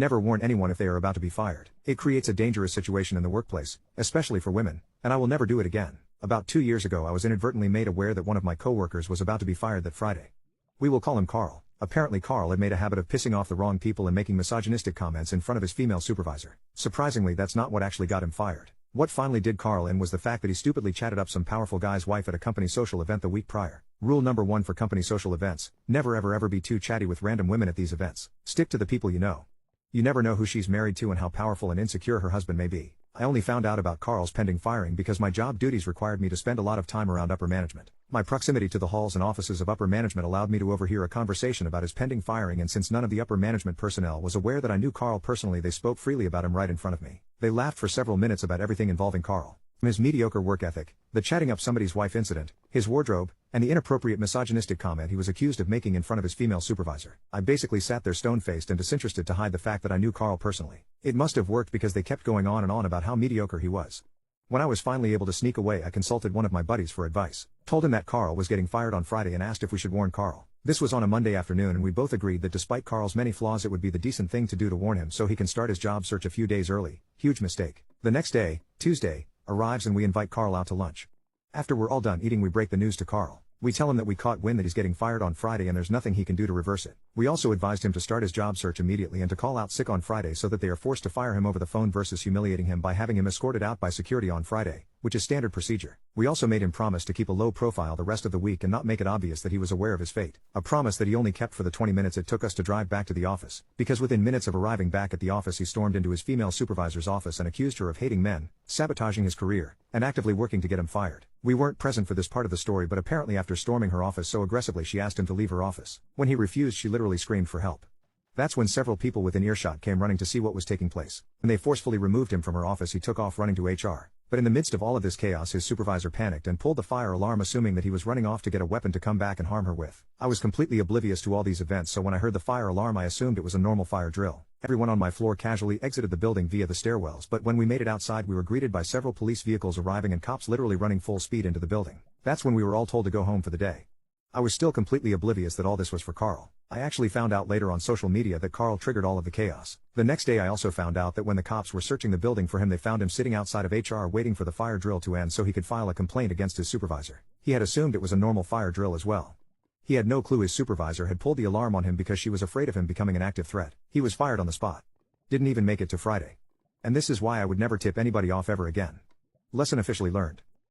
Never warn anyone if they are about to be fired. It creates a dangerous situation in the workplace, especially for women, and I will never do it again. About 2 years ago I was inadvertently made aware that one of my coworkers was about to be fired that Friday. We will call him Carl. Apparently Carl had made a habit of pissing off the wrong people and making misogynistic comments in front of his female supervisor. Surprisingly, that's not what actually got him fired. What finally did Carl in was the fact that he stupidly chatted up some powerful guy's wife at a company social event the week prior. Rule number 1 for company social events: never ever be too chatty with random women at these events. Stick to the people you know. You never know who she's married to and how powerful and insecure her husband may be. I only found out about Carl's pending firing because my job duties required me to spend a lot of time around upper management. My proximity to the halls and offices of upper management allowed me to overhear a conversation about his pending firing, and since none of the upper management personnel was aware that I knew Carl personally, they spoke freely about him right in front of me. They laughed for several minutes about everything involving Carl. His mediocre work ethic, the chatting up somebody's wife incident, his wardrobe, and the inappropriate misogynistic comment he was accused of making in front of his female supervisor. I basically sat there stone-faced and disinterested to hide the fact that I knew Carl personally. It must have worked because they kept going on and on about how mediocre he was. When I was finally able to sneak away, I consulted one of my buddies for advice. Told him that Carl was getting fired on Friday and asked if we should warn Carl. This was on a Monday afternoon, and we both agreed that despite Carl's many flaws it would be the decent thing to do to warn him so he can start his job search a few days early. Huge mistake. The next day, Tuesday, arrives and we invite Carl out to lunch. After we're all done eating, we break the news to Carl. We tell him that we caught wind that he's getting fired on Friday and there's nothing he can do to reverse it. We also advised him to start his job search immediately and to call out sick on Friday so that they are forced to fire him over the phone versus humiliating him by having him escorted out by security on Friday, which is standard procedure. We also made him promise to keep a low profile the rest of the week and not make it obvious that he was aware of his fate. A promise that he only kept for the 20 minutes it took us to drive back to the office, because within minutes of arriving back at the office he stormed into his female supervisor's office and accused her of hating men, sabotaging his career, and actively working to get him fired. We weren't present for this part of the story, but apparently after storming her office so aggressively she asked him to leave her office. When he refused, she literally screamed for help. That's when several people within earshot came running to see what was taking place. When they forcefully removed him from her office, he took off running to HR. But in the midst of all of this chaos, his supervisor panicked and pulled the fire alarm, assuming that he was running off to get a weapon to come back and harm her with. I was completely oblivious to all these events, so when I heard the fire alarm I assumed it was a normal fire drill. Everyone on my floor casually exited the building via the stairwells, but when we made it outside we were greeted by several police vehicles arriving and cops literally running full speed into the building. That's when we were all told to go home for the day. I was still completely oblivious that all this was for Carl. I actually found out later on social media that Carl triggered all of the chaos. The next day I also found out that when the cops were searching the building for him, they found him sitting outside of HR waiting for the fire drill to end so he could file a complaint against his supervisor. He had assumed it was a normal fire drill as well. He had no clue his supervisor had pulled the alarm on him because she was afraid of him becoming an active threat. He was fired on the spot. Didn't even make it to Friday. And this is why I would never tip anybody off ever again. Lesson officially learned.